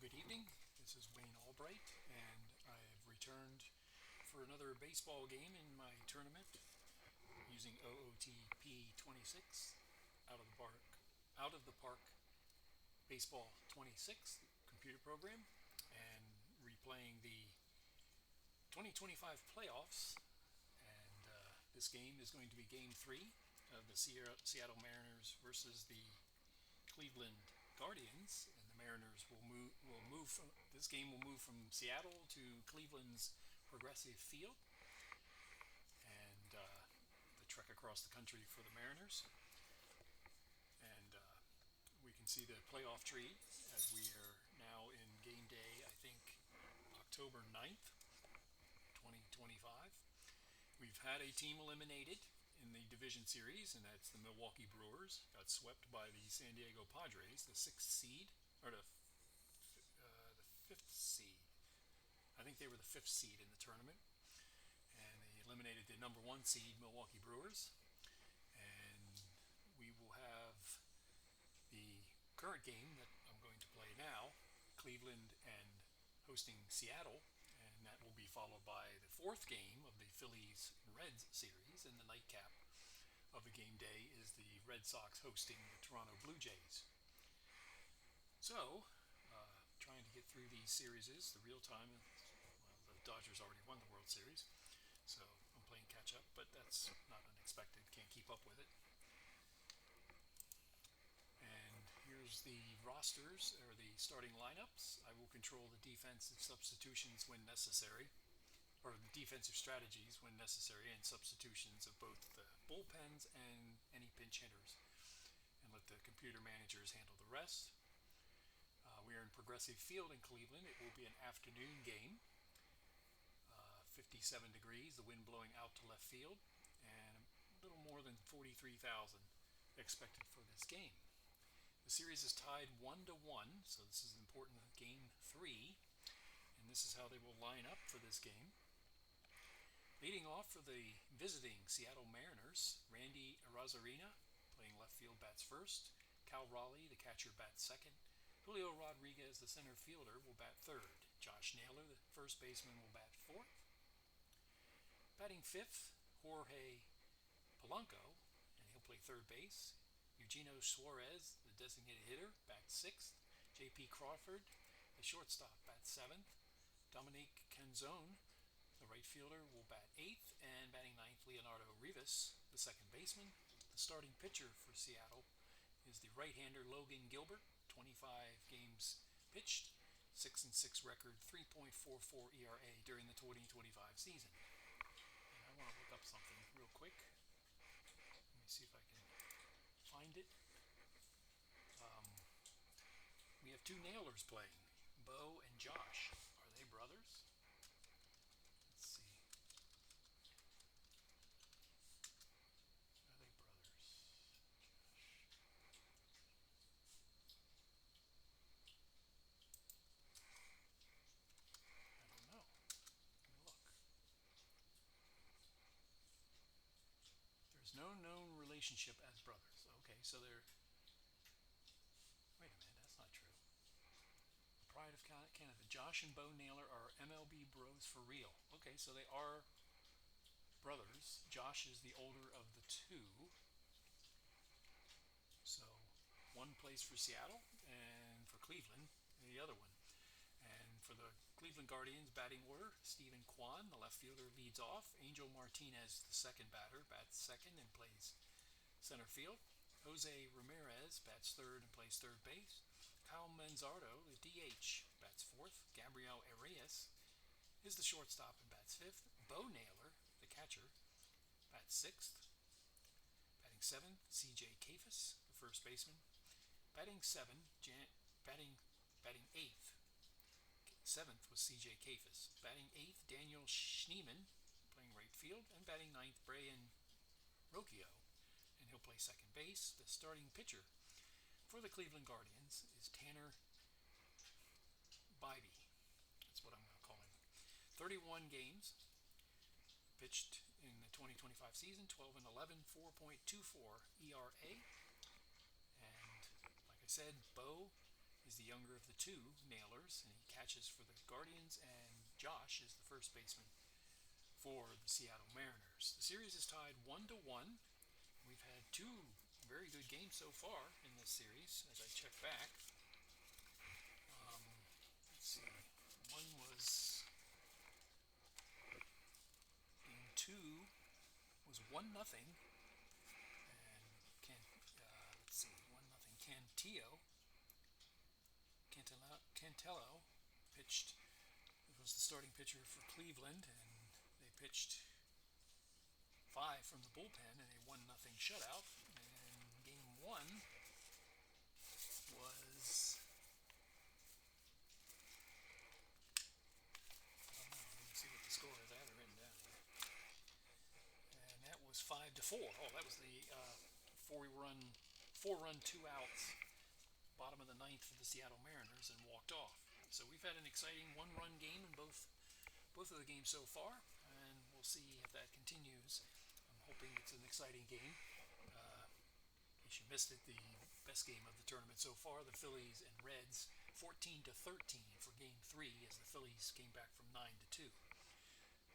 good evening. This is Wayne Albright, and I have returned for another baseball game in my tournament using OOTP 26 out of the park, out of the park baseball 26 computer program, and replaying the 2025 playoffs. And this game is going to be Game 3 of the Seattle Mariners versus the Cleveland Guardians, and the Mariners will move from this game will move from Seattle to Cleveland's Progressive Field, and the trek across the country for the Mariners. And we can see the playoff tree as we are now in game day, I think October 9th, 2025. We've had a team eliminated in the division series, and that's the Milwaukee Brewers. Got swept by the San Diego Padres, the sixth seed, or the fifth seed. I think they were the fifth seed in the tournament, and they eliminated the number one seed Milwaukee Brewers. And we will have the current game that I'm going to play now, Cleveland and hosting Seattle, and that will be followed by the fourth game of the Phillies Reds series, and the nightcap of the game day is the Red Sox hosting the Toronto Blue Jays. So, trying to get through these series, the real time. Well, the Dodgers already won the World Series, so I'm playing catch up, but that's not unexpected. Can't keep up with it. And here's the rosters, or the starting lineups. I will control the defensive substitutions when necessary, or the defensive strategies when necessary, and substitutions of both the bullpens and any pinch hitters, and let the computer managers handle the rest. We are in Progressive Field in Cleveland. It will be an afternoon game, 57 degrees, the wind blowing out to left field, and a little more than 43,000 expected for this game. The series is tied 1-1, so this is important game 3, and this is how they will line up for this game. Leading off for the visiting Seattle Mariners, Randy Arozarena, playing left field, bats first. Cal Raleigh, the catcher, bats second. Julio Rodriguez, the center fielder, will bat third. Josh Naylor, the first baseman, will bat fourth. Batting fifth, Jorge Polanco, and he'll play third base. Eugenio Suarez, the designated hitter, bats sixth. J.P. Crawford, the shortstop, bats seventh. Dominique Canzone, the right fielder, will bat eighth, and batting ninth, Leonardo Rivas, the second baseman. The starting pitcher for Seattle is the right-hander Logan Gilbert, 25 games pitched, 6-6 record, 3.44 ERA during the 2025 season. And I want to look up something real quick. Let me see if I can find it. We have two Nailers playing, Bo and Josh. Are they brothers? Let's see. Are they brothers? Josh. I don't know. Let me look. There's no known relationship as brothers. Okay, so they're... Wait a minute, that's not true. The Pride of Canada. Josh and Bo Naylor are MLB bros for real. Okay, so they are brothers. Josh is the older of the two. So one plays for Seattle and for Cleveland, and the other one. And for the Cleveland Guardians, batting order, Stephen Kwan, the left fielder, leads off. Angel Martinez, the second batter, bats second and plays center field. Jose Ramirez bats third and plays third base. Kyle Manzardo, the DH, bats fourth. Gabriel Arias is the shortstop and bats fifth. Bo Naylor, the catcher, bats sixth. Batting seventh, C.J. Kafis, the first baseman. Batting eighth. Seventh was C.J. Kafis. Batting eighth, Daniel Schneemann, playing right field, and batting ninth, Brian Rocchio, and he'll play second base. The starting pitcher for the Cleveland Guardians is Tanner Bibee. That's what I'm going to call him. 31 games pitched in the 2025 season, 12-11, 4.24 ERA. And like I said, Bo is the younger of of the two nailers, and he catches for the Guardians, and Josh is the first baseman for the Seattle Mariners. The series is tied 1-1. We've had two very good games so far in this series. As I check back, let's see, one was game two was 1-0, and let's see, 1-0. Cantello pitched. It was the starting pitcher for Cleveland, and they pitched 5 from the bullpen in a 1-0 shutout. And game one was, I don't know, let me see what the score is. I have it written down here. And that was 5-4. Oh, that was the four-run, 2 outs, bottom of the ninth for the Seattle Mariners, and walked off. So we've had an exciting one-run game in both of the games so far, and we'll see if that continues. I'm hoping it's an exciting game. In case you missed it, the best game of the tournament so far, the Phillies and Reds, 14-13 for game 3, as the Phillies came back from 9-2.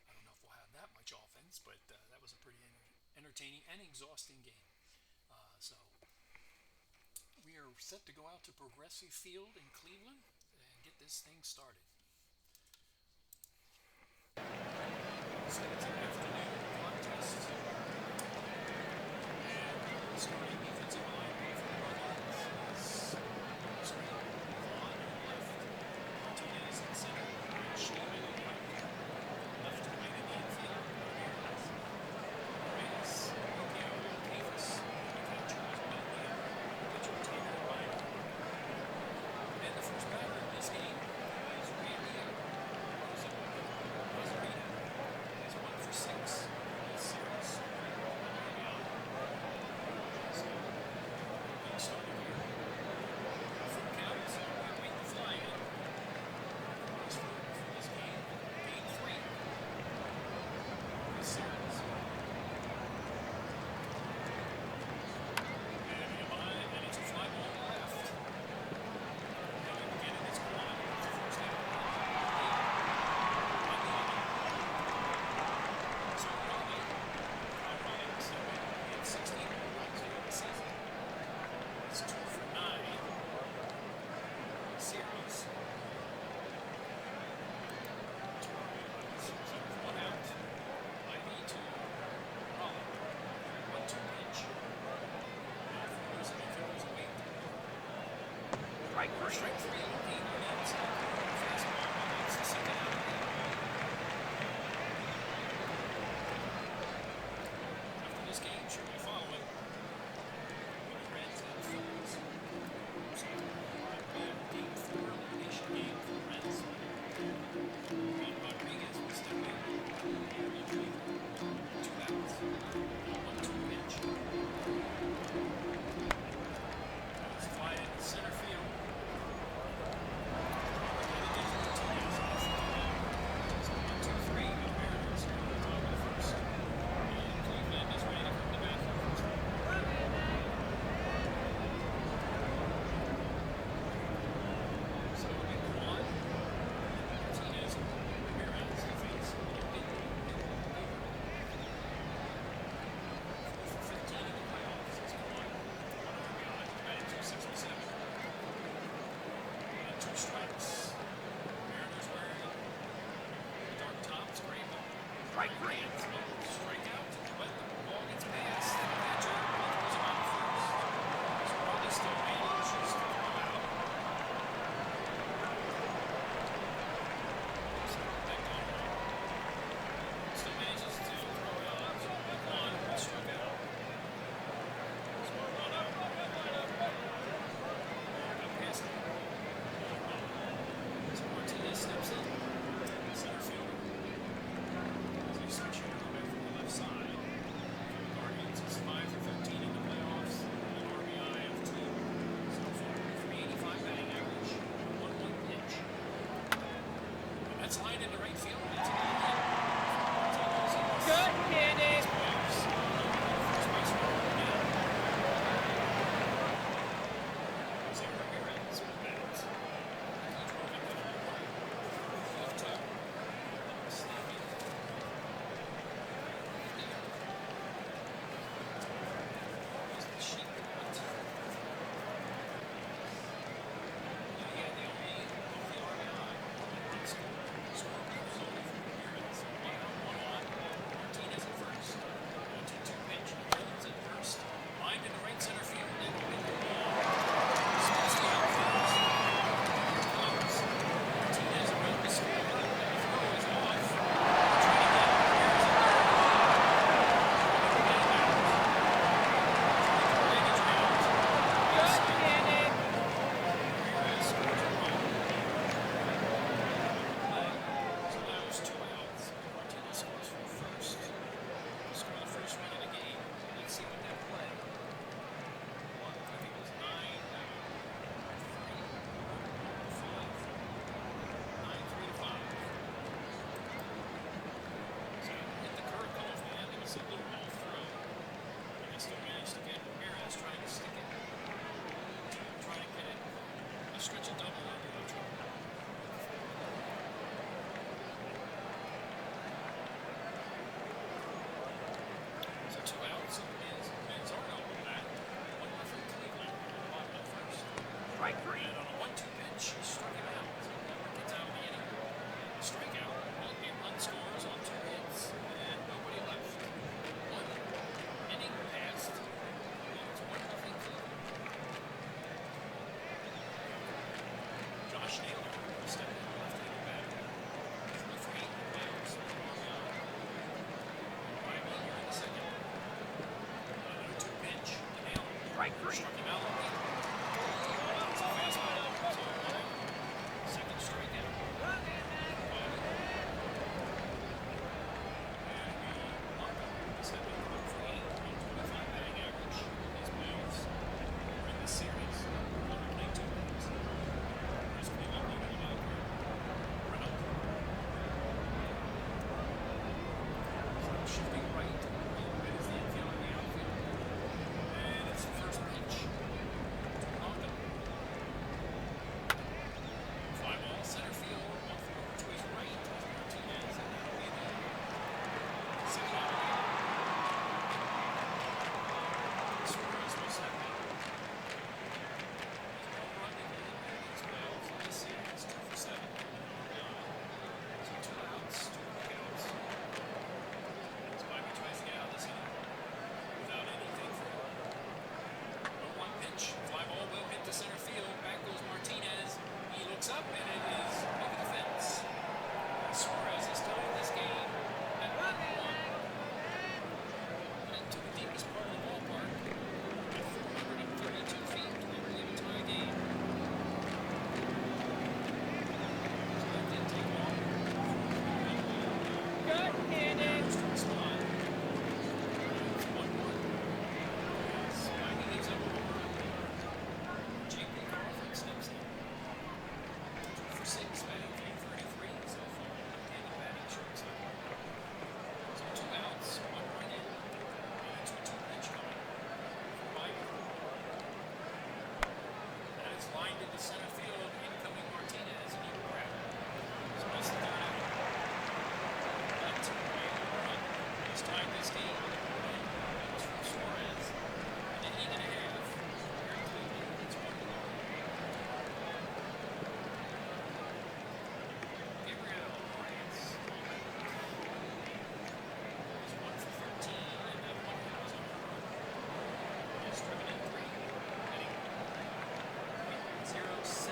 I don't know if we'll have that much offense, but that was a pretty entertaining and exhausting game. So we are set to go out to Progressive Field in Cleveland and get this thing started. So it's an afternoon contest, and the starting defensive lineman for the Guardians is Vaughn on left, Martinez in center, and Schneemann in right. Left to right in the infield, Reyes, Rocchio, Davis, the catcher is Bentley, pitcher Taylor Ryan. And the first batter in this game is Randy Rosarita. He's 1 for 6 in this series. So, good start here. Full count, so we wait the fly in. For this game, game 3 of this series. And it's a fly ball to left. And again, it's Kwan for the first out. So Raleigh, so he had 16 home runs in the season. He's 2 for 9 in the series. So 1 out. Ivy to Raleigh. 1-2 pitch. And if it was a wait. Strike 3, looking on the inside. Fastball, that's the second out of the game. After this game, should be following the Reds and Phillies. So that'll be a game 4 elimination game for the Reds. Juan Rodriguez will step in and retrieve 2 outs. 1-2 pitch. That is fly into center field. Strikes. Mariners wearing dark tops, gray ball. Strike out, but the ball gets past the catcher and throws him out first. So Raleigh still manages to throw out. So that gone wrong. Still manages to throw out. So one struck out. So 1 out. Got past him. So Martinez steps in, center fielder. As they switch here, go back from the left stretch a double into the triple. So 2 outs and Zorno with that. 1-0 Cleveland on the bottom of the first. Strike 3. And on a 1-2 pitch, he struck him out. So that gets out of the inning. Strikeout. One run scores on 2 hits. And nobody left. 1 inning passed. It's 1-0 Cleveland. Josh Naylor stepped in left-handed batter. 3 for 8 miles. By me here in the second. On a 2 pitch to Naylor. Strike 3. Struck him out late. It's a fastball. So 1 out. Second strikeout. Shifting right, that is the infield and the outfield. And it's the first pitch. Rondo. Fly ball, center field, off over to his right. Martinez, and that'll be the second out of the game. Suarez will step in. There's no run in as well for this series. 2 for 7. So 2 outs, 2 quick outs. Spivey tries to get out of this inning without anything for him. 0-1 pitch. Fly ball will hit to center field. Back goes Martinez. He looks up and it is over the fence. Suarez is tying this game at 1-1. Into the deepest part of the ballpark at 432 feet to never leave a tie game. So that didn't take long. Good inning. Spot. It's 1-1. Spivey gives up a home run. J.P. Carlton steps in. 2 for 6, batting 333 so far. And batting shortstop. So 2 outs, 1 run in. And it's a 2 pitch coming for Biden. That is lined into center field. Incoming Martinez, and he will grab it. So that's the 3rd out. But run has tied this game. And that was from Suarez. An inning and a half. Here in Cleveland, it's 1-1. Gabriel Morales was 1 for 13, and that 1 hit was on the run. He's striking out 3, hitting .067.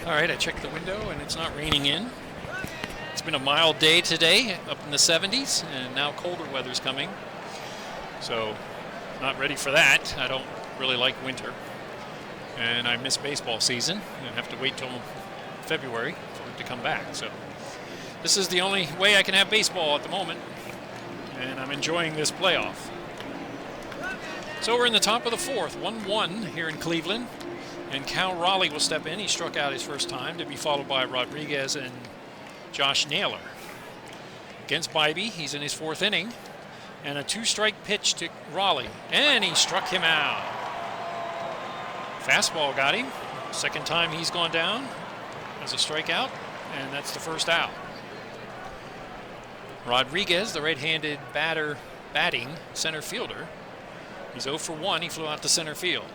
All right, I checked the window and it's not raining in. It's been a mild day today, up in the 70s, and now colder weather's coming. So, not ready for that. I don't really like winter. And I miss baseball season. I have to wait till February for it to come back. So, this is the only way I can have baseball at the moment. And I'm enjoying this playoff. So we're in the top of the fourth, 1-1 here in Cleveland. And Cal Raleigh will step in. He struck out his first time, to be followed by Rodriguez and Josh Naylor. Against Bybee, he's in his fourth inning. And a 2-strike pitch to Raleigh. And he struck him out. Fastball got him. Second time he's gone down as a strikeout. And that's the first out. Rodriguez, the right-handed batting center fielder. He's 0 for 1. He flew out to center field.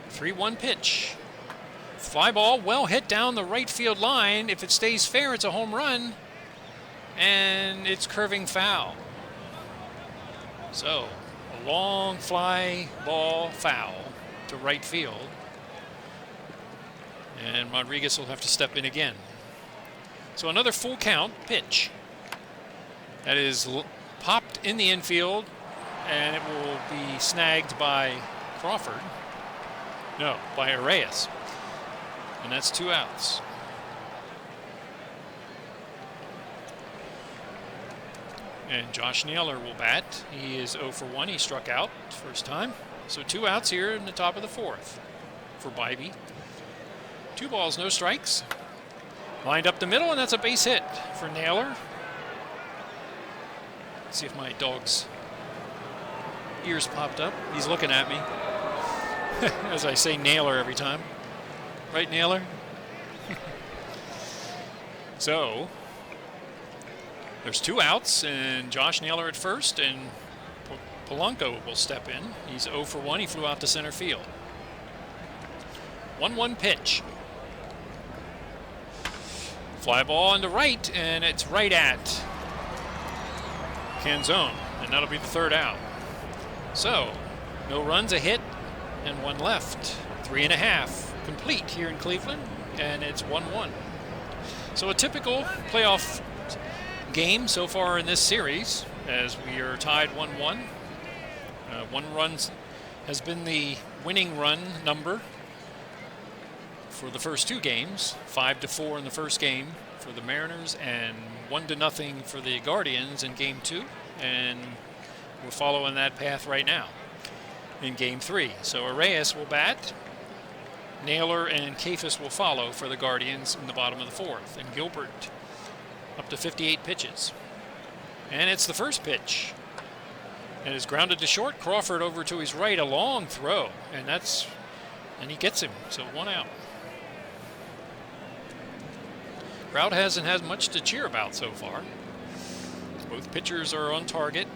3-1 pitch. Fly ball, well hit down the right field line. If it stays fair, it's a home run. And it's curving foul. So, a long fly ball foul to right field. And Rodriguez will have to step in again. So another full count pitch. That is popped in the infield, and it will be snagged by Crawford. No, by Arias. And that's 2 outs. And Josh Naylor will bat. He is 0 for 1. He struck out first time. So 2 outs here in the top of the fourth for Bybee. 2 balls, no strikes. Lined up the middle, and that's a base hit for Naylor. Let's see if my dog's ears popped up. He's looking at me as I say Naylor every time. Right, Naylor? So, there's 2 outs, and Josh Naylor at first, and Polanco will step in. He's 0 for 1. He flew out to center field. 1-1 pitch. Fly ball into right, and it's right at Canzone, and that'll be the 3rd out. So, no runs, a hit, and 1 left. 3.5 complete here in Cleveland, and it's 1-1. So a typical playoff game so far in this series, as we are tied 1-1. 1 run has been the winning run number for the first 2 games. 5-4 in the first game for the Mariners, and 1-0 for the Guardians in game 2. And we're following that path right now in game 3. So Arias will bat. Naylor and Kafis will follow for the Guardians in the bottom of the 4th. And Gilbert up to 58 pitches. And it's the first pitch. And it's grounded to short. Crawford over to his right, a long throw. And he gets him. So 1 out. Crowd hasn't had much to cheer about so far. Both pitchers are on target.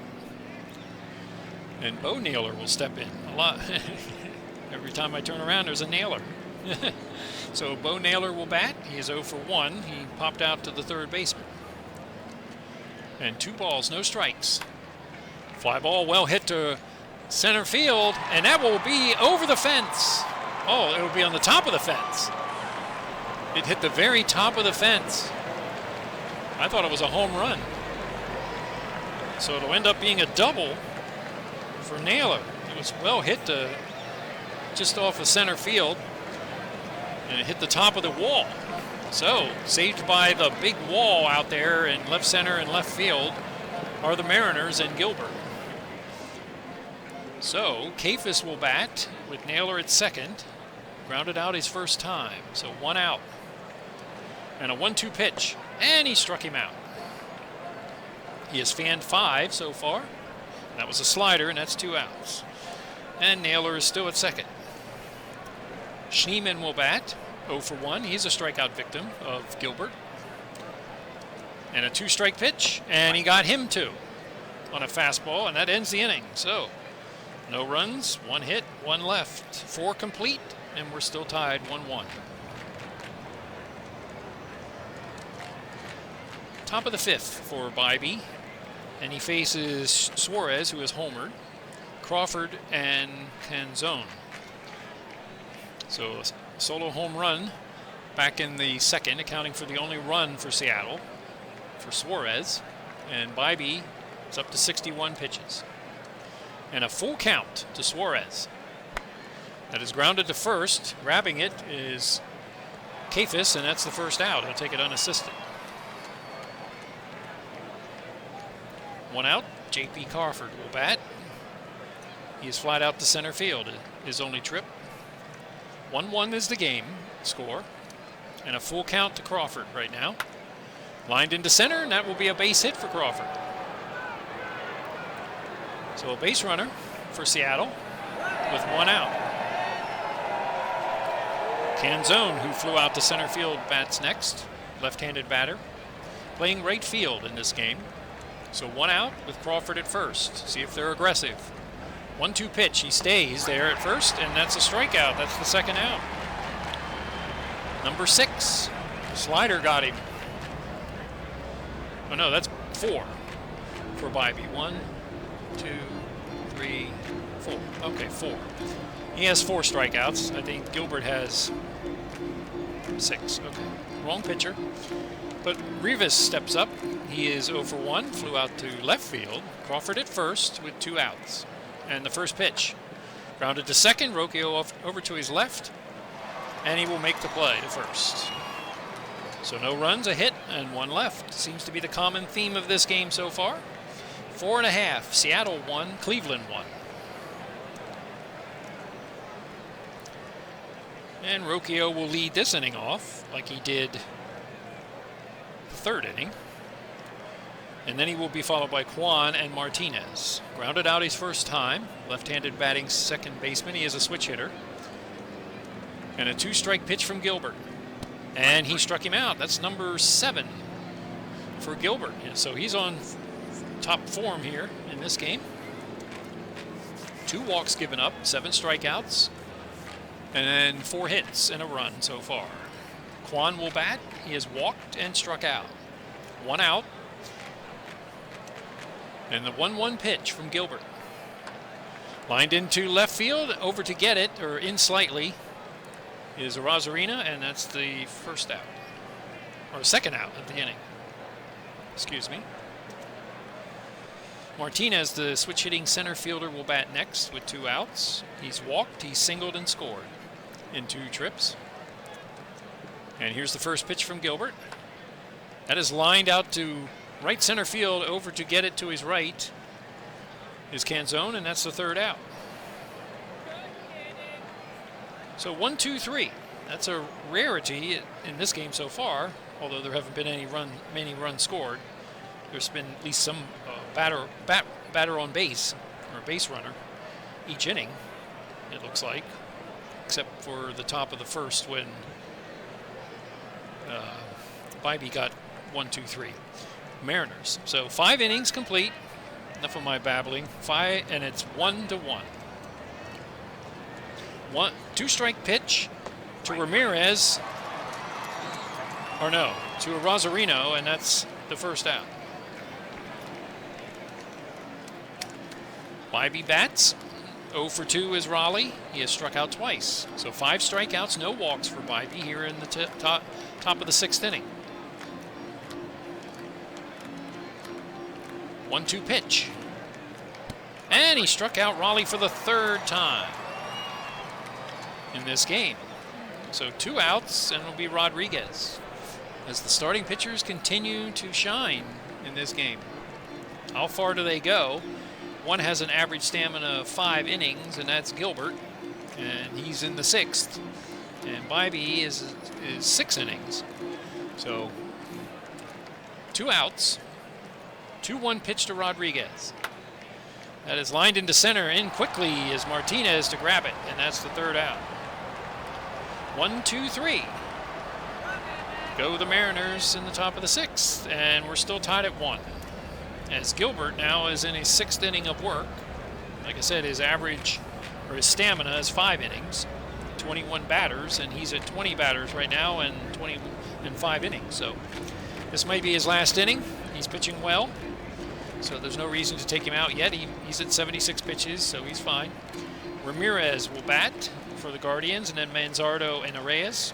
And Bo Naylor will step in a lot. Every time I turn around, there's a Naylor. So Bo Naylor will bat. He is 0 for 1. He popped out to the 3rd baseman. And 2 balls, no strikes. Fly ball well hit to center field, and that will be over the fence. Oh, it will be on the top of the fence. It hit the very top of the fence. I thought it was a home run. So it'll end up being a double for Naylor. It was well hit to just off of center field, and it hit the top of the wall. So, saved by the big wall out there in left center and left field are the Mariners and Gilbert. So, Kafis will bat with Naylor at second. Grounded out his first time, so 1 out. And a 1-2 pitch, and he struck him out. He has fanned 5 so far. That was a slider, and that's 2 outs. And Naylor is still at second. Schneemann will bat, 0 for 1. He's a strikeout victim of Gilbert. And a 2-strike pitch, and he got him too on a fastball, and that ends the inning. So, no runs, 1 hit, 1 left. 4 complete, and we're still tied 1-1. Top of the 5th for Bybee, and he faces Suarez, who is homered, Crawford, and Canzone. So solo home run back in the second, accounting for the only run for Seattle, for Suarez. And Bybee is up to 61 pitches. And a full count to Suarez. That is grounded to first. Grabbing it is Kafis, and that's the first out. He'll take it unassisted. One out. J.P. Crawford will bat. He is flat out to center field, his only trip. 1-1 is the game score. And a full count to Crawford right now. Lined into center, and that will be a base hit for Crawford. So a base runner for Seattle with one out. Canzone, who flew out to center field, bats next. Left-handed batter. Playing right field in this game. So one out with Crawford at first. See if they're aggressive. 1-2 pitch. He stays there at first, and that's a strikeout. That's the second out. Number 6. Slider got him. Oh, no, that's 4 for Bybee. 1, 2, 3, 4. Okay, 4. He has 4 strikeouts. I think Gilbert has 6. Okay, wrong pitcher. But Rivas steps up. He is 0 for 1, flew out to left field. Crawford at first with 2 outs. And the first pitch. Grounded to second, Rocchio over to his left, and he will make the play to first. So no runs, a hit, and 1 left. Seems to be the common theme of this game so far. 4.5, Seattle 1, Cleveland 1. And Rocchio will lead this inning off like he did the 3rd inning. And then he will be followed by Kwan and Martinez. Grounded out his first time. Left-handed batting second baseman. He is a switch hitter. And a 2-strike pitch from Gilbert. And he struck him out. That's number 7 for Gilbert. And so he's on top form here in this game. 2 walks given up, 7 strikeouts, and 4 hits and a run so far. Kwan will bat. He has walked and struck out. 1 out. And the 1-1 pitch from Gilbert. Lined into left field, over to get it, or in slightly, is Rosarina, and that's the first out. Or second out of the inning. Excuse me. Martinez, the switch-hitting center fielder, will bat next with 2 outs. He's walked, he's singled, and scored in 2 trips. And here's the first pitch from Gilbert. That is lined out to right center field. Over to get it to his right is Canzone, and that's the 3rd out. So 1, 2, 3. That's a rarity in this game so far, although there haven't been many runs scored. There's been at least some batter on base, or base runner, each inning, it looks like, except for the top of the first when Bybee got 1, 2, 3. Mariners. So 5 innings complete. Enough of my babbling. 5, and it's 1-1. 2-strike pitch to Ramirez. Or no, to Rosarino, and that's the first out. Bybee bats. 0 for 2 is Raleigh. He has struck out twice. So 5 strikeouts, no walks for Bybee here in the top of the 6th inning. 1-2 pitch. And he struck out Raleigh for the 3rd time in this game. So 2 outs, and it'll be Rodriguez as the starting pitchers continue to shine in this game. How far do they go? One has an average stamina of 5 innings, and that's Gilbert, and he's in the 6th. And Bybee is 6 innings. So 2 outs. 2-1 pitch to Rodriguez. That is lined into center. In quickly is Martinez to grab it, and that's the 3rd out. 1, 2, 3. Go the Mariners in the top of the 6th, and we're still tied at 1. As Gilbert now is in his 6th inning of work. Like I said, his average, or his stamina is 5 innings, 21 batters, and he's at 20 batters right now and 5 innings. So this might be his last inning. He's pitching well, so there's no reason to take him out yet. He's at 76 pitches, so he's fine. Ramirez will bat for the Guardians, and then Manzardo and Arraez.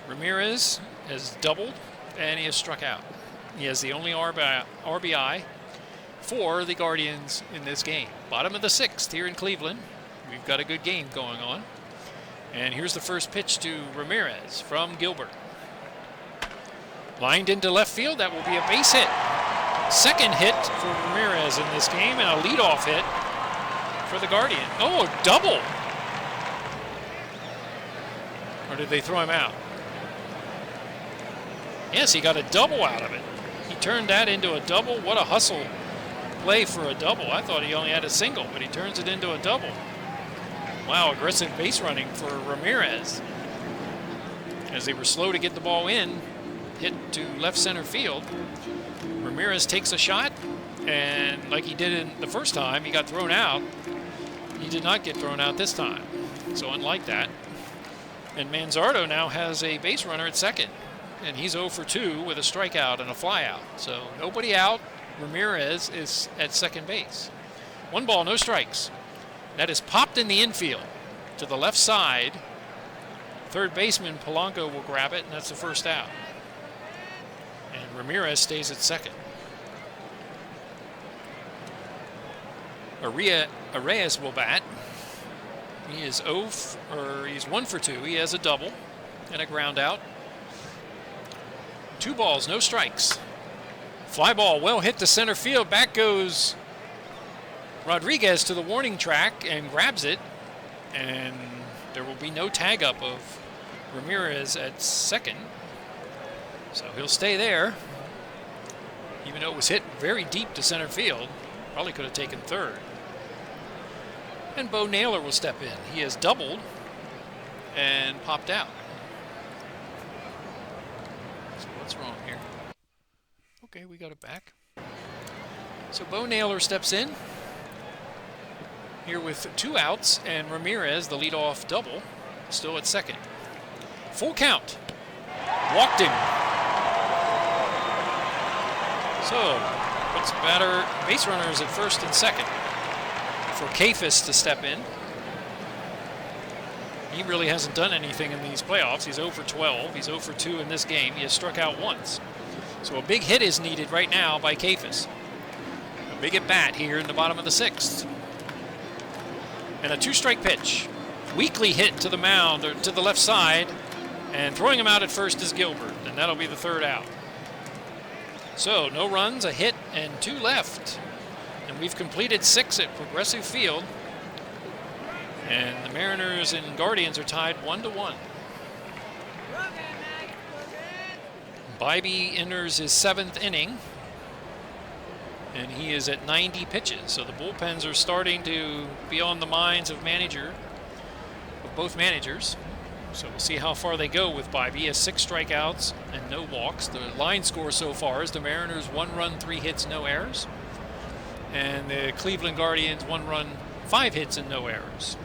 Ramirez has doubled, and he has struck out. He has the only RBI for the Guardians in this game. Bottom of the 6th here in Cleveland. We've got a good game going on. And here's the first pitch to Ramirez from Gilbert. Lined into left field. That will be a base hit. Second hit for Ramirez in this game, and a leadoff hit for the Guardian. Oh, a double! Or did they throw him out? Yes, he got a double out of it. He turned that into a double. What a hustle play for a double. I thought he only had a single, but he turns it into a double. Wow, aggressive base running for Ramirez. As they were slow to get the ball in, hit to left center field. Ramirez takes a shot, and like he did in the first time, he got thrown out. He did not get thrown out this time. So unlike that. And Manzardo now has a base runner at second. And he's 0 for 2 with a strikeout and a flyout. So nobody out. Ramirez is at second base. 1 ball, no strikes. That is popped in the infield to the left side. Third baseman Polanco will grab it, and that's the first out. And Ramirez stays at second. Arraez will bat. He is he's 1 for 2. He has a double and a ground out. 2 balls, no strikes. Fly ball well hit to center field. Back goes Rodriguez to the warning track and grabs it. And there will be no tag up of Ramirez at second. So he'll stay there. Even though it was hit very deep to center field. Probably could have taken third. And Bo Naylor will step in. He has doubled and popped out. So what's wrong here? Okay, we got it back. So Bo Naylor steps in here with 2 outs, and Ramirez, the leadoff double, still at second. Full count. Walked him. So puts base runners at first and second for Kafis to step in. He really hasn't done anything in these playoffs. He's 0 for 12. He's 0 for 2 in this game. He has struck out once. So a big hit is needed right now by Kafis. A big at bat here in the bottom of the 6th. And a 2-strike pitch. Weakly hit to the mound, or to the left side. And throwing him out at first is Gilbert. And that'll be the third out. So no runs, a hit, and 2 left. And we've completed 6 at Progressive Field. And the Mariners and Guardians are tied 1-1. Bybee enters his 7th inning. And he is at 90 pitches. So the bullpens are starting to be on the minds of both managers. So we'll see how far they go with Bybee. He has 6 strikeouts and no walks. The line score so far is the Mariners 1 run, 3 hits, no errors. And the Cleveland Guardians 1 run, 5 hits and no errors.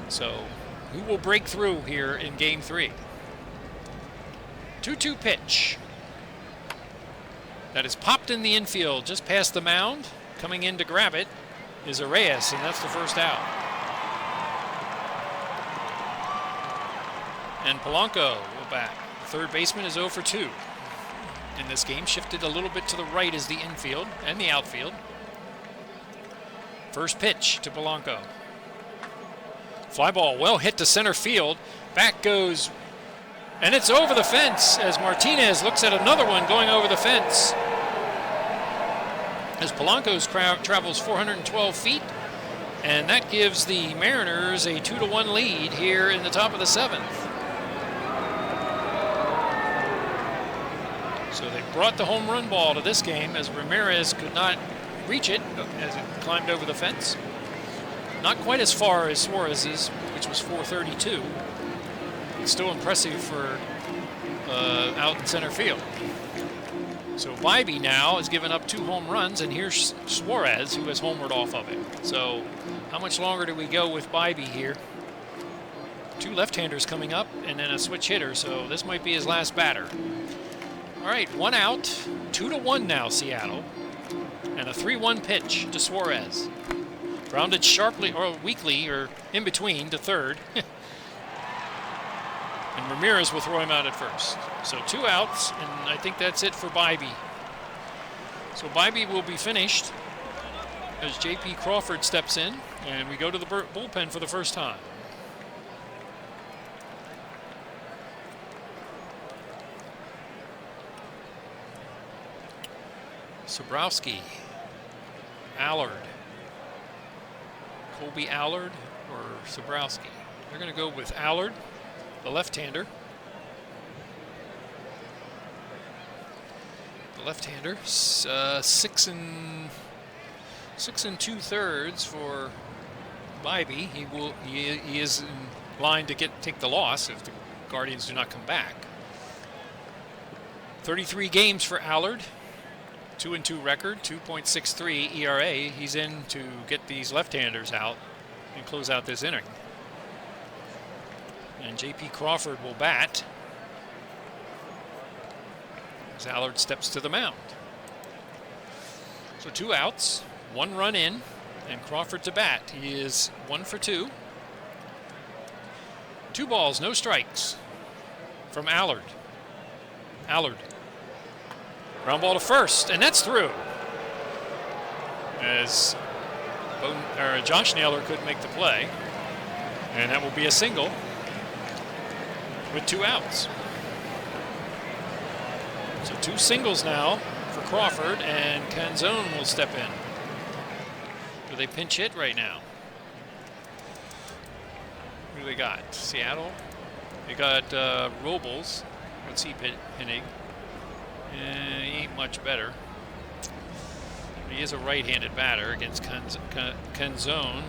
So who will break through here in game 3? 2-2 pitch. That is popped in the infield just past the mound. Coming in to grab it is Arraez, and that's the first out. And Polanco will bat. The third baseman is 0 for 2 in this game. Shifted a little bit to the right as the infield and the outfield. First pitch to Polanco. Fly ball well hit to center field. Back goes, and it's over the fence as Martinez looks at another one going over the fence. As Polanco's travels 412 feet, and that gives the Mariners a 2-1 lead here in the top of the 7th. So they brought the home run ball to this game as Ramirez could not reach it as it climbed over the fence. Not quite as far as Suarez's, which was 432. It's still impressive for out in center field. So Bybee now has given up 2 home runs, and here's Suarez, who has homered off of it. So how much longer do we go with Bybee here? 2 left-handers coming up, and then a switch hitter, so this might be his last batter. All right, 1 out, 2-1 now, Seattle. And a 3-1 pitch to Suarez. Grounded sharply or weakly or in between to third. And Ramirez will throw him out at first. So 2 outs, and I think that's it for Bybee. So Bybee will be finished as J.P. Crawford steps in, and we go to the bullpen for the first time. Sobrowski, Allard, Colby Allard or Sobrowski. They're going to go with Allard, the left-hander. The left-hander, 6 2/3 for Bybee. He is in line to take the loss if the Guardians do not come back. 33 games for Allard. 2-2 record, 2.63 ERA. He's in to get these left-handers out and close out this inning. And J.P. Crawford will bat as Allard steps to the mound. So 2 outs, 1 run in, and Crawford to bat. He is 1 for 2. 2 balls, no strikes from Allard. Allard. Ground ball to first, and that's through. As Josh Naylor couldn't make the play, and that will be a single with 2 outs. So 2 singles now for Crawford, and Canzone will step in. Do they pinch hit right now? Who do they got? Seattle. They got Robles. What's he hitting? He ain't much better. He is a right-handed batter against Canzone.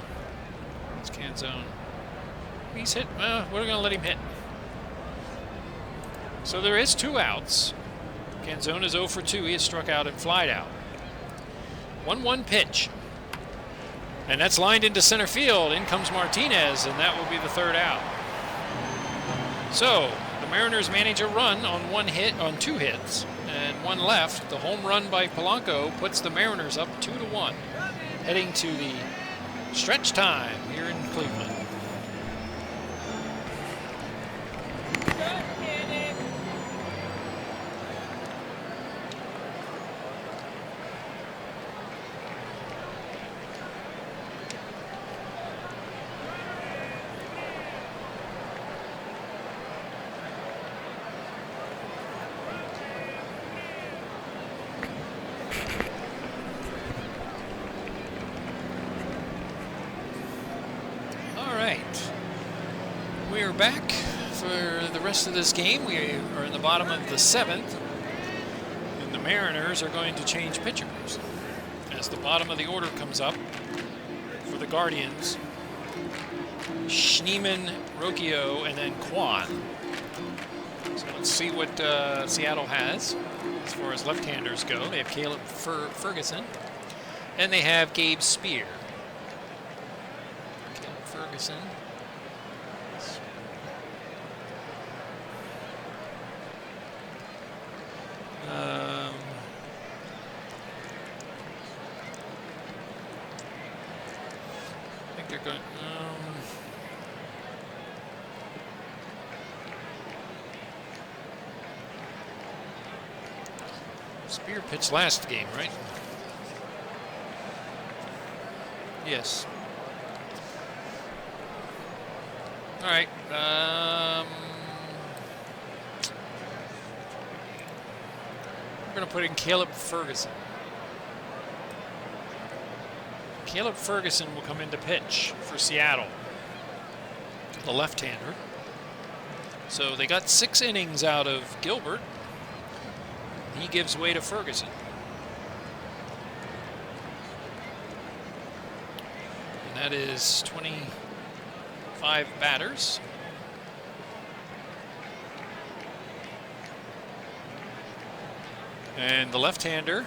It's Canzone. He's hit. We're going to let him hit. So there is 2 outs. Canzone is 0 for 2. He is struck out and flied out. 1-1 pitch. And that's lined into center field. In comes Martinez, and that will be the 3rd out. So the Mariners manage a run on 2 hits. And 1 left. The home run by Polanco puts the Mariners up 2-1, heading to the stretch time here in Cleveland. Back for the rest of this game. We are in the bottom of the 7th, and the Mariners are going to change pitchers as the bottom of the order comes up for the Guardians. Schneemann, Rocchio, and then Kwan. So let's see what Seattle has as far as left-handers go. They have Caleb Ferguson, and they have Gabe Spear. Caleb Ferguson. I think they're going. Spear pitched last game, right? Yes. All right. We're going to put in Caleb Ferguson. Caleb Ferguson will come in to pitch for Seattle, the left-hander. So they got 6 innings out of Gilbert. He gives way to Ferguson. And that is 25 batters. And the left-hander,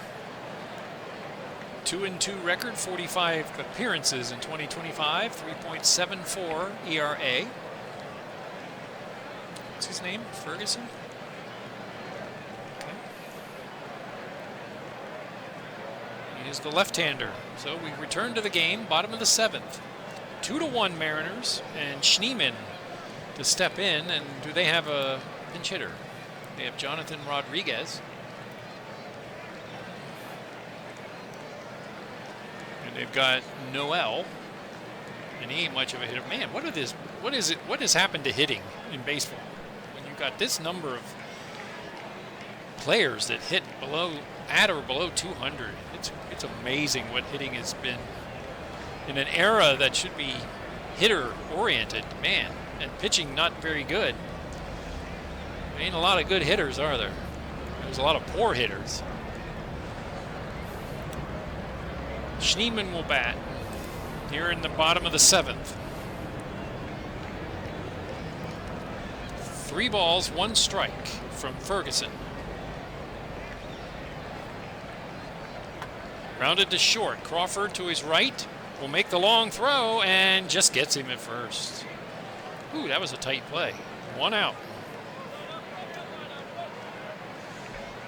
2-2 record, 45 appearances in 2025, 3.74 ERA. What's his name? Ferguson? Okay. is the left-hander. So we return to the game, bottom of the 7th. 2-1 Mariners, and Schneemann to step in. And do they have a pinch hitter? They have Jonathan Rodriguez. And they've got Noel. And he ain't much of a hitter. Man, what has happened to hitting in baseball? When you've got this number of players that hit at or below 200, it's amazing what hitting has been in an era that should be hitter oriented, man, and pitching not very good. There ain't a lot of good hitters, are there? There's a lot of poor hitters. Schneemann will bat here in the bottom of the 7th. 3 balls, 1 strike from Ferguson. Rounded to short. Crawford to his right will make the long throw and just gets him at first. Ooh, that was a tight play. 1 out.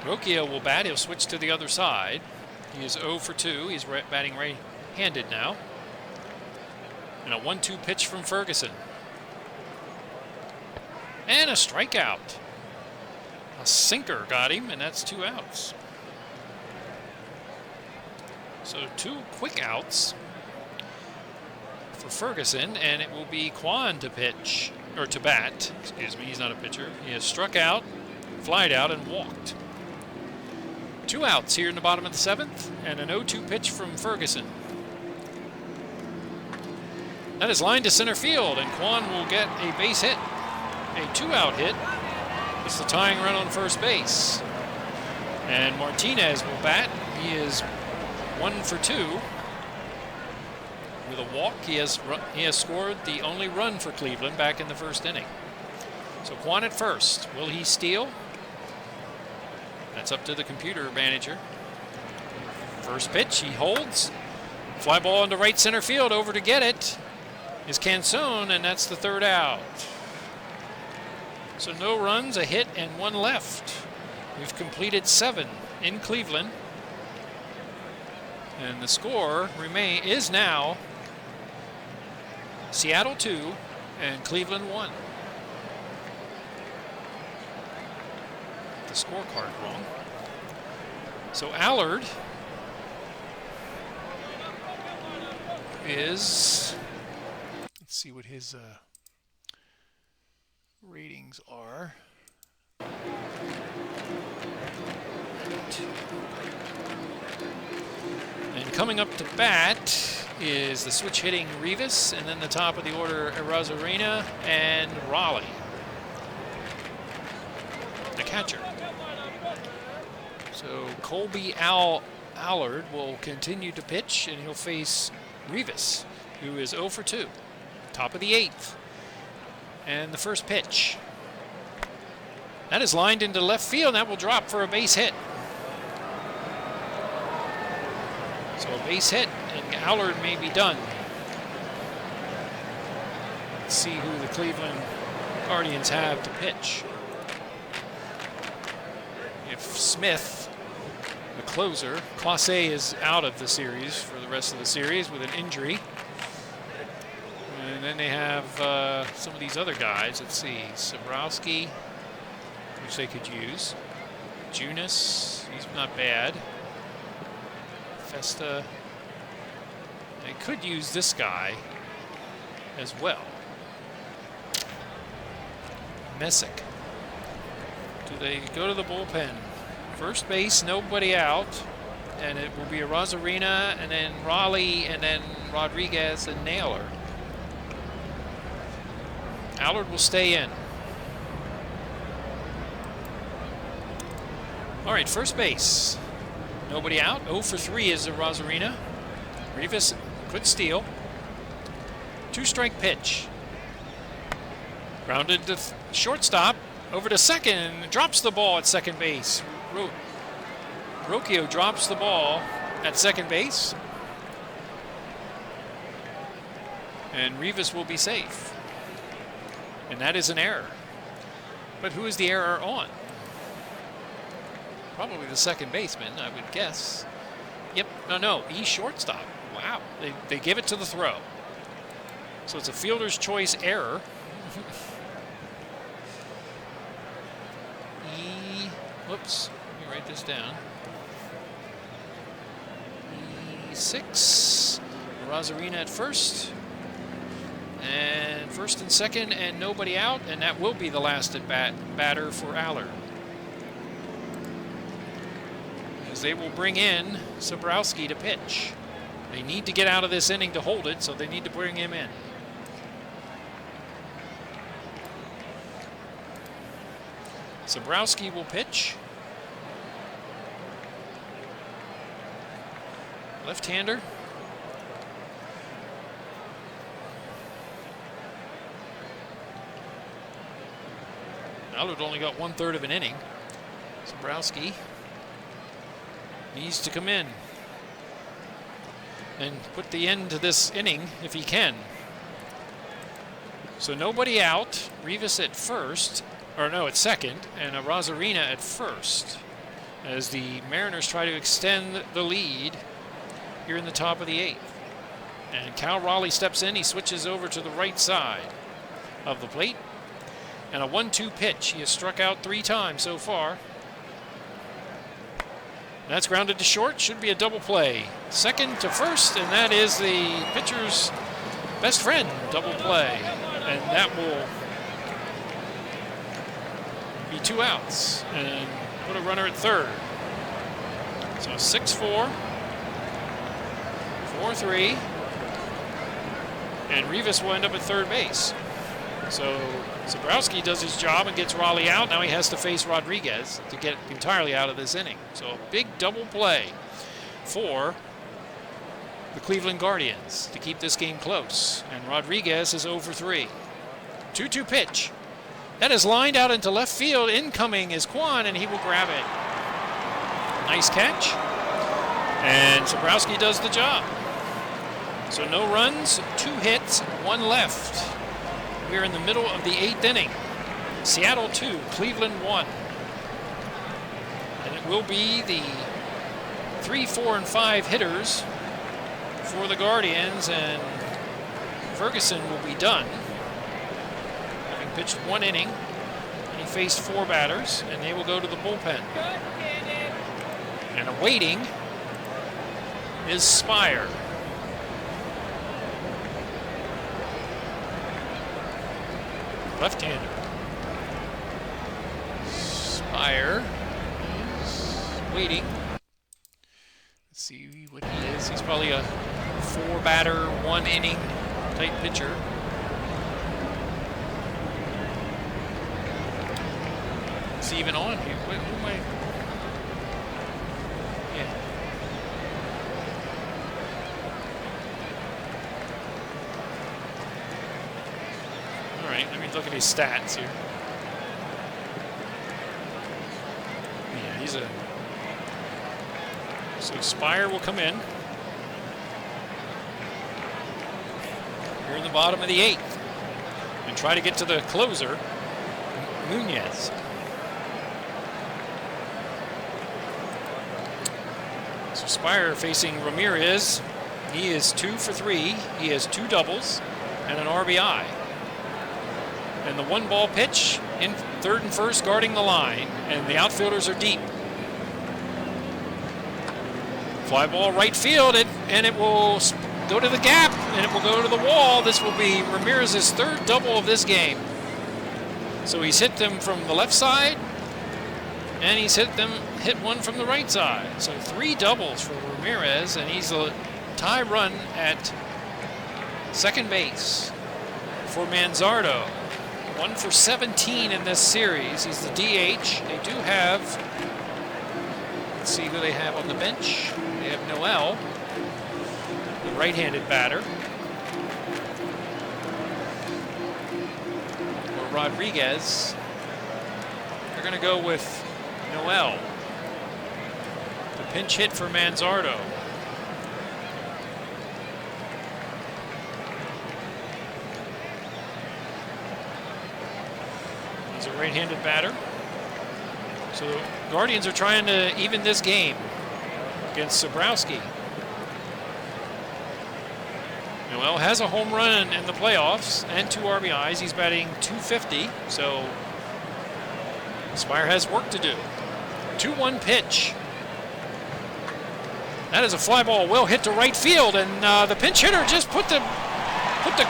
Rocchio will bat. He'll switch to the other side. He is 0 for 2. He's batting right-handed now. And a 1-2 pitch from Ferguson. And a strikeout. A sinker got him, and that's 2 outs. So 2 quick outs for Ferguson, and it will be Kwan to pitch, or to bat. Excuse me, he's not a pitcher. He has struck out, flied out, and walked. 2 outs here in the bottom of the 7th, and an 0-2 pitch from Ferguson. That is lined to center field, and Kwan will get a base hit. A 2-out hit. It's the tying run on first base. And Martinez will bat. He is 1 for 2. With a walk, he has scored the only run for Cleveland back in the 1st inning. So Kwan at first. Will he steal? That's up to the computer manager. First pitch, he holds. Fly ball into right center field. Over to get it is Canzone, and that's the 3rd out. So no runs, a hit, and 1 left. We've completed 7 in Cleveland. And the score is now Seattle 2 and Cleveland 1. The scorecard wrong. So Allard is, let's see what his ratings are. And coming up to bat is the switch hitting Rivas, and then the top of the order Arozarena and Raleigh, the catcher. So Colby Allard will continue to pitch, and he'll face Rivas, who is 0 for 2. Top of the 8th. And the first pitch. That is lined into left field, and that will drop for a base hit. So a base hit, and Allard may be done. Let's see who the Cleveland Guardians have to pitch. If Smith, the closer, Clase is out of the series for the rest of the series with an injury. And then they have some of these other guys. Let's see, Sabrowski, which they could use. Junis, he's not bad. Festa. They could use this guy as well. Messick. Do they go to the bullpen? First base, nobody out. And it will be a Arozarena, and then Raleigh, and then Rodriguez and Naylor. Allard will stay in. All right, first base. Nobody out. 0 for 3 is Arozarena. Rivas could steal. 2-strike pitch. Grounded to shortstop. Over to second. Drops the ball at second base. Rocchio drops the ball at second base. And Rivas will be safe. And that is an error. But who is the error on? Probably the second baseman, I would guess. Yep. No. E shortstop. Wow. They give it to the throw. So it's a fielder's choice error. Whoops. Let me write this down. E6. Rosarina at first. And first and second, and nobody out. And that will be the last at bat batter for Allard. As they will bring in Sobrowski to pitch. They need to get out of this inning to hold it, so they need to bring him in. Sobrowski will pitch. Left-hander. Allard only got 1/3 of an inning. Sobrowski needs to come in and put the end to this inning if he can. So nobody out. Rivas at first, or no, at second, and a Rosarina at first, as the Mariners try to extend the lead here in the top of the 8th. And Cal Raleigh steps in. He switches over to the right side of the plate. And a 1-2 pitch. He has struck out 3 times so far. That's grounded to short. Should be a double play. Second to first, and that is the pitcher's best friend, double play. And that will be 2 outs and put a runner at third. So 6-4, 4-3, and Rivas will end up at third base. So Sobrowski does his job and gets Raleigh out. Now he has to face Rodriguez to get entirely out of this inning. So a big double play for the Cleveland Guardians to keep this game close. And Rodriguez is 0 for 3. 2-2 pitch. That is lined out into left field. Incoming is Kwan, and he will grab it. Nice catch. And Sobrowski does the job. So no runs, 2 hits, 1 left. We're in the middle of the 8th inning. Seattle 2, Cleveland 1. And it will be the 3, 4, and 5 hitters for the Guardians, and Ferguson will be done. Having pitched 1 inning, he faced 4 batters, and they will go to the bullpen. And awaiting is Spire. Left-hander. Spire is waiting. Let's see what he is. He's probably a 4-batter, 1-inning type pitcher. Is he even on here? Who am I? Yeah. All right, let me look at his stats here. Yeah, he's a... So Spire will come in. Here in the bottom of the 8th. And try to get to the closer, Nunez. So Spire facing Ramirez. He is 2 for 3. He has 2 doubles and an RBI. And the 1-ball pitch in third and first guarding the line. And the outfielders are deep. Fly ball right field, and it will go to the gap, and it will go to the wall. This will be Ramirez's 3rd double of this game. So he's hit them from the left side, and he's hit one from the right side. So 3 doubles for Ramirez, and he's a tie run at second base for Manzardo. 1 for 17 in this series. He's the DH. They do have, let's see who they have on the bench. They have Noel, the right-handed batter. Or Rodriguez. They're going to go with Noel. The pinch hit for Manzardo. He's a right-handed batter. So the Guardians are trying to even this game. against Sobrowski. Noel has a home run in the playoffs and 2 RBIs. He's batting .250, so Spire has work to do. 2-1 pitch. That is a fly ball well hit to right field, and the pinch hitter just put the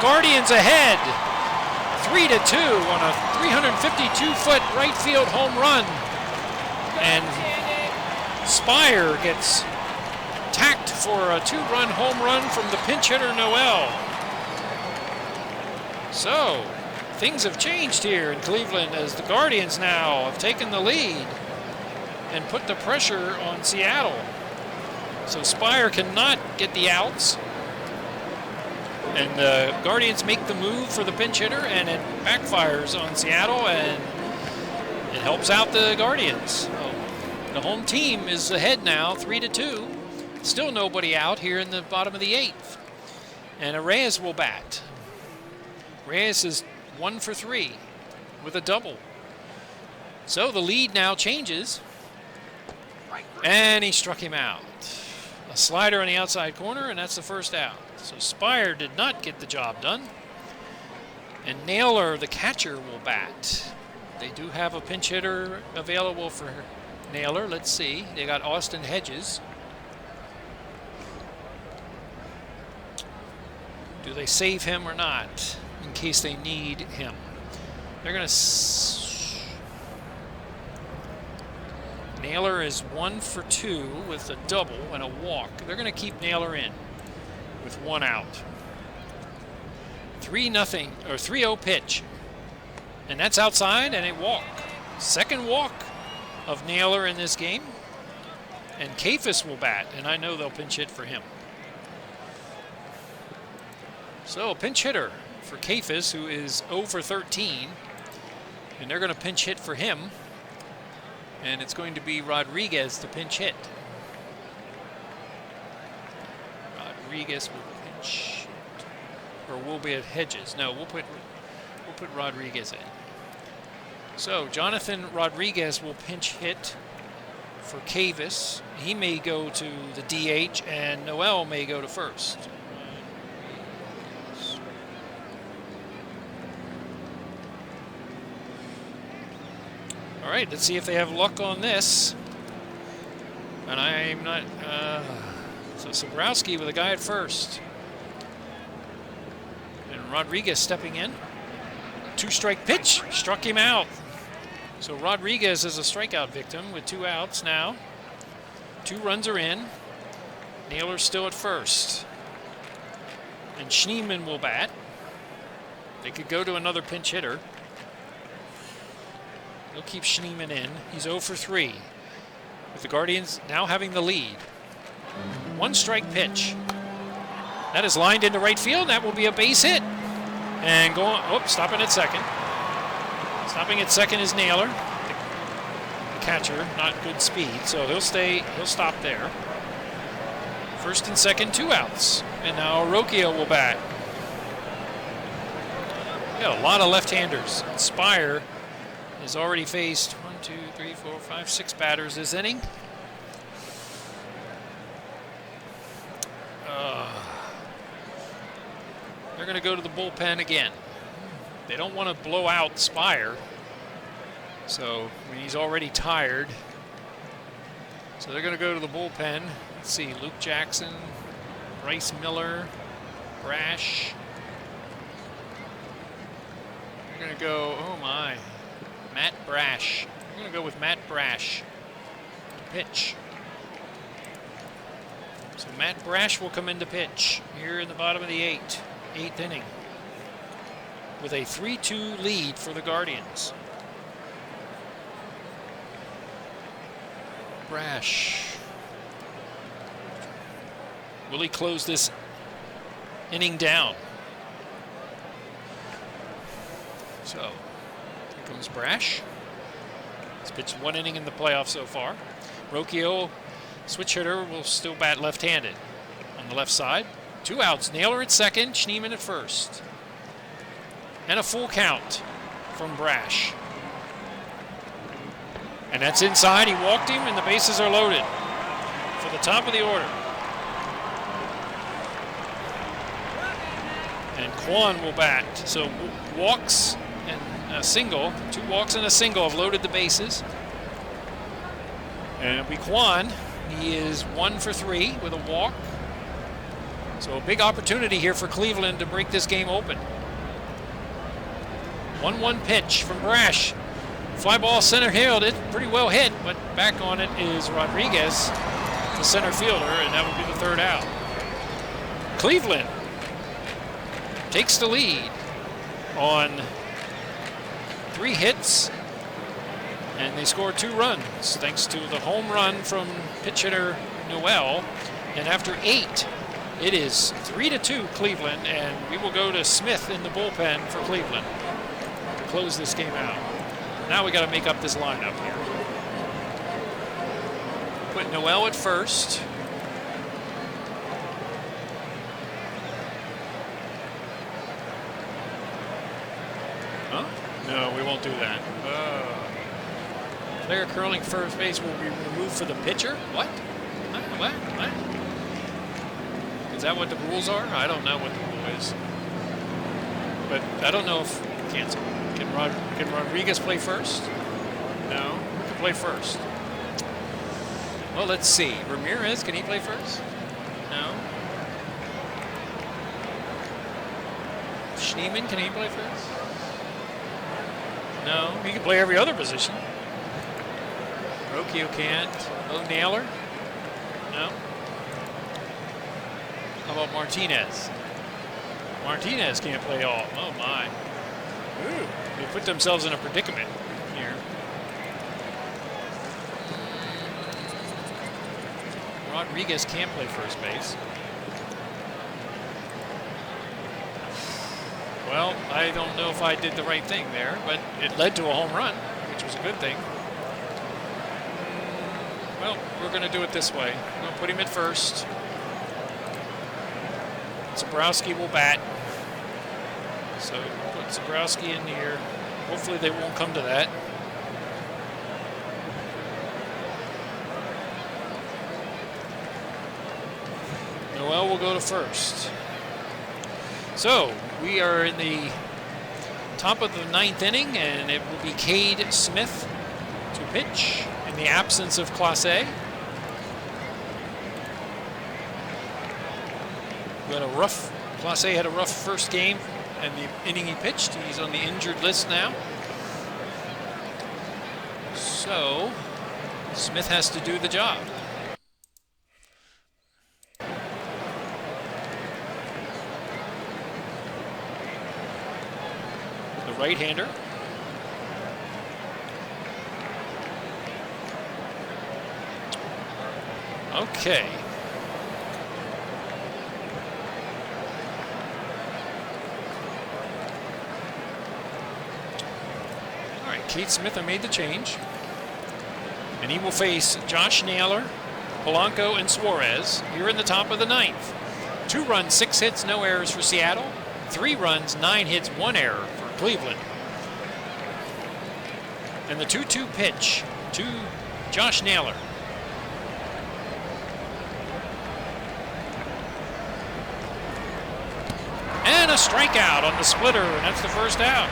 Guardians ahead. 3-2 on a 352-foot right field home run. And Spire gets tacked for a 2-run home run from the pinch hitter Noel. So things have changed here in Cleveland as the Guardians now have taken the lead and put the pressure on Seattle. So Spire cannot get the outs. And the Guardians make the move for the pinch hitter, and it backfires on Seattle, and it helps out the Guardians. So the home team is ahead now, 3-2. Still nobody out here in the bottom of the 8th. And Reyes will bat. Reyes is 1 for 3 with a double. So the lead now changes. And he struck him out. A slider on the outside corner, and that's the first out. So Spire did not get the job done. And Naylor, the catcher, will bat. They do have a pinch hitter available for Naylor. Let's see. They got Austin Hedges. Do they save him or not in case they need him? They're going to... Naylor is 1 for 2 with a double and a walk. They're going to keep Naylor in with 1 out. 3-0 or 3-0 pitch. And that's outside and a walk. Second walk of Naylor in this game. And Kafis will bat, and I know they'll pinch hit for him. So a pinch hitter for Kafis, who is 0 for 13. And they're going to pinch hit for him. And it's going to be Rodriguez to pinch hit. Rodriguez will pinch, or will be at Hedges. No, we'll put Rodriguez in. So Jonathan Rodriguez will pinch hit for Kafis. He may go to the DH, and Noel may go to first. All right, let's see if they have luck on this. And I'm not... so Sobrowski with a guy at first. And Rodriguez stepping in. 2-strike pitch. Struck him out. So Rodriguez is a strikeout victim with 2 outs now. 2 runs are in. Naylor's still at first. And Schneemann will bat. They could go to another pinch hitter. They'll keep Schneemann in. He's 0 for 3. With the Guardians now having the lead. 1-strike pitch. That is lined into right field. That will be a base hit. And going, stopping at second. Stopping at second is Naylor, the catcher. Not good speed, so he'll stop there. First and second, 2 outs. And now Rocchio will bat. We got a lot of left-handers. Spire has already faced 1, 2, 3, 4, 5, 6 batters this inning. They're going to go to the bullpen again. They don't want to blow out Spire. So, I mean, he's already tired. So they're going to go to the bullpen. Let's see, Luke Jackson, Bryce Miller, Brash. They're going to go, oh my, Matt Brash. We're going to go with Matt Brash to pitch. So Matt Brash will come in to pitch here in the bottom of the 8th inning with a 3-2 lead for the Guardians. Brash. Will he close this inning down? So, here comes Brash. He's pitched 1 inning in the playoffs so far. Rocchio, switch hitter, will still bat left-handed on the left side. 2 outs. Naylor at second, Schneemann at first. And a full count from Brash. And that's inside. He walked him, and the bases are loaded. for the top of the order. And Kwan will bat. So walks and a single, 2 walks and a single have loaded the bases. And it'll be Kwan. He is 1 for 3 with a walk. So a big opportunity here for Cleveland to break this game open. 1-1 pitch from Brash. Fly ball center field. It's pretty well hit, but back on it is Rodriguez, the center fielder, and that would be the 3rd out. Cleveland takes the lead on 3 hits, and they score 2 runs thanks to the home run from pitch hitter Noel. And after 8, it is 3-2 Cleveland, and we will go to Smith in the bullpen for Cleveland to close this game out. Now we got to make up this lineup here. Put Noel at first. Huh? No, we won't do that. Player curling first base will be removed for the pitcher? What? What? Is that what the rules are? I don't know what the rule is. But I don't know if cancel. Can Rodriguez play first? No. Who can play first? Well, let's see. Ramirez, can he play first? No. Schneemann, can he play first? No. He can play every other position. Rocchio can't. Oh, Naylor? No. How about Martinez? Martinez can't play all. Oh, my. Ooh, they put themselves in a predicament here. Rodriguez can't play first base. Well, I don't know if I did the right thing there, but it led to a home run, which was a good thing. Well, we're going to do it this way. We're going to put him at first. Zabrowski will bat. So put Zabrowski in here. Hopefully they won't come to that. Noel will go to first. So we are in the top of the 9th inning, and it will be Cade Smith to pitch in the absence of Clase. Clase had a rough first game, and the inning he pitched, he's on the injured list now. So Smith has to do the job. The right-hander. Okay. All right, Keith Smith made the change. And he will face Josh Naylor, Polanco, and Suarez here in the top of the 9th. 2 runs, 6 hits, no errors for Seattle. 3 runs, 9 hits, 1 error for Cleveland. And the 2-2 pitch to Josh Naylor. And a strikeout on the splitter, and that's the first out.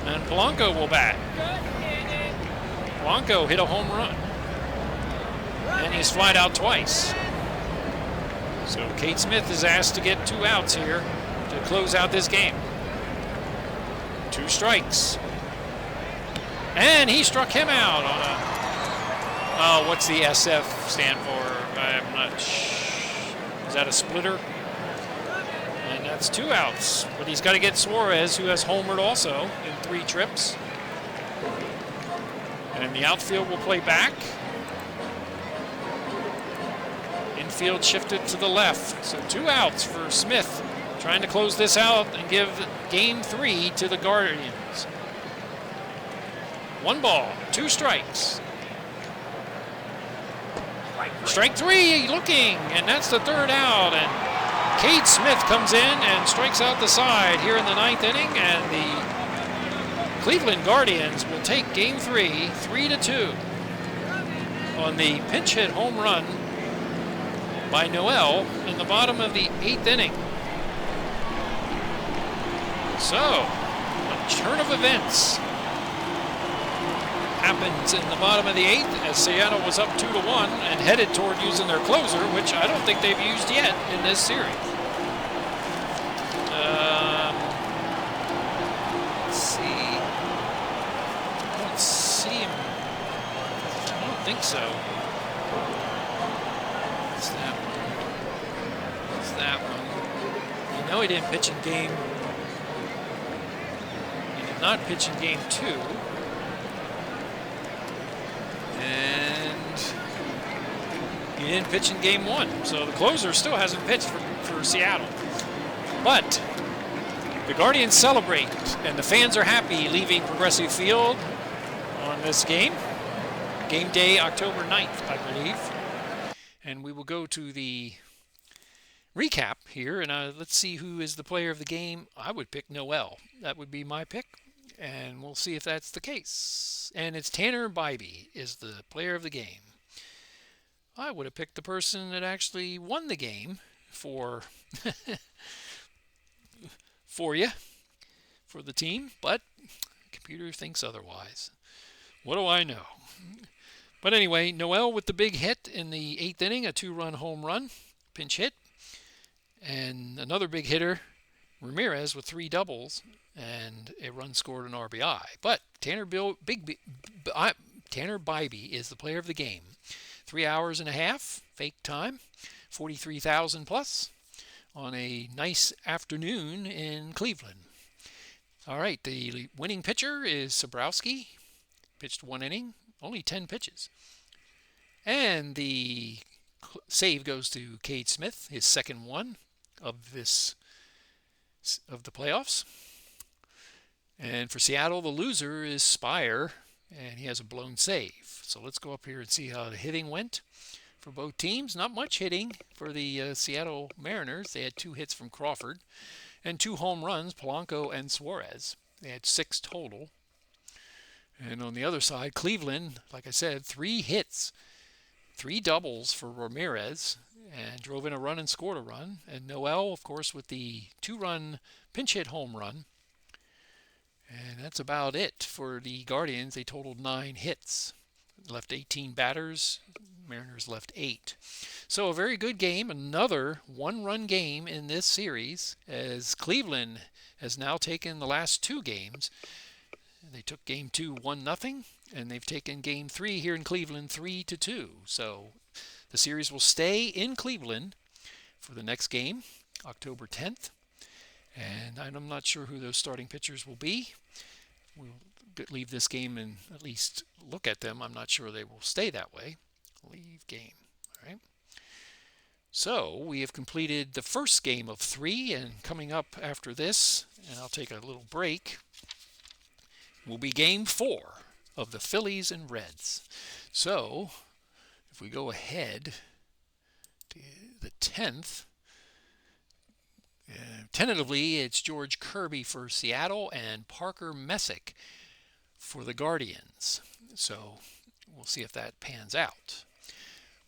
And Polanco will bat. Polanco hit a home run. And he's flied out twice. So Cade Smith is asked to get 2 outs here to close out this game. 2 strikes. And he struck him out on a... Oh, what's the SF stand for? I'm not sure. Is that a splitter? And that's 2 outs. But he's got to get Suarez, who has homered also in 3 trips. And the outfield will play back. Infield shifted to the left. So 2 outs for Smith, trying to close this out and give game 3 to the Guardians. 1 ball, 2 strikes. Strike 3, looking, and that's the 3rd out. And Cade Smith comes in and strikes out the side here in the 9th inning, and the Cleveland Guardians will take game 3, 3-2. on the pinch hit home run by Noel in the bottom of the 8th inning. So, a turn of events happens in the bottom of the 8th as Seattle was up 2-1 and headed toward using their closer, which I don't think they've used yet in this series. Let's see. I don't see him. I don't think so. What's that one? What's that one? You know he didn't pitch in game. He did not pitch in game 2. And he didn't pitch in game 1. So the closer still hasn't pitched for Seattle. But the Guardians celebrate, and the fans are happy leaving Progressive Field on this game. Game day, October 9th, I believe. And we will go to the recap here, and let's see who is the player of the game. I would pick Noel. That would be my pick, and we'll see if that's the case. And it's Tanner Bybee is the player of the game. I would have picked the person that actually won the game for the team, but the computer thinks otherwise. What do I know? But anyway, Noel with the big hit in the 8th inning, a 2-run home run, pinch hit, and another big hitter, Ramirez, with 3 doubles and a run scored, an RBI. But Tanner Bybee is the player of the game. 3 hours and a half, fake time, 43,000 plus on a nice afternoon in Cleveland. All right, the winning pitcher is Sobrowski. Pitched 1 inning, only 10 pitches. And the save goes to Cade Smith, his second one of the playoffs. And for Seattle, the loser is Spire, and he has a blown save. So let's go up here and see how the hitting went for both teams. Not much hitting for the Seattle Mariners. They had 2 hits from Crawford and 2 home runs, Polanco and Suarez. They had 6 total. And on the other side, Cleveland, like I said, 3 hits, 3 doubles for Ramirez, and drove in a run and scored a run. And Noel, of course, with the 2-run pinch hit home run. And that's about it for the Guardians. They totaled 9 hits, left 18 batters. Mariners left 8. So a very good game, another 1-run game in this series, as Cleveland has now taken the last 2 games. They took game 2 1-0, and they've taken game 3 here in Cleveland 3-2. So the series will stay in Cleveland for the next game, October 10th. And I'm not sure who those starting pitchers will be. We'll leave this game and at least look at them. I'm not sure they will stay that way. Leave game. All right. So we have completed the first game of 3, and coming up after this, and I'll take a little break, will be game 4 of the Phillies and Reds. So if we go ahead to the 10th, tentatively it's George Kirby for Seattle and Parker Messick for the Guardians. So we'll see if that pans out.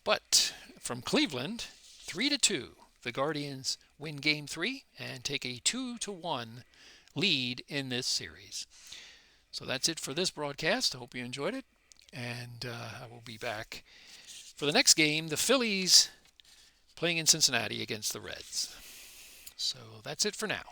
But from Cleveland, 3-2, the Guardians win game 3 and take a 2-1 lead in this series. So that's it for this broadcast. I hope you enjoyed it, and I will be back for the next game, the Phillies playing in Cincinnati against the Reds. So that's it for now.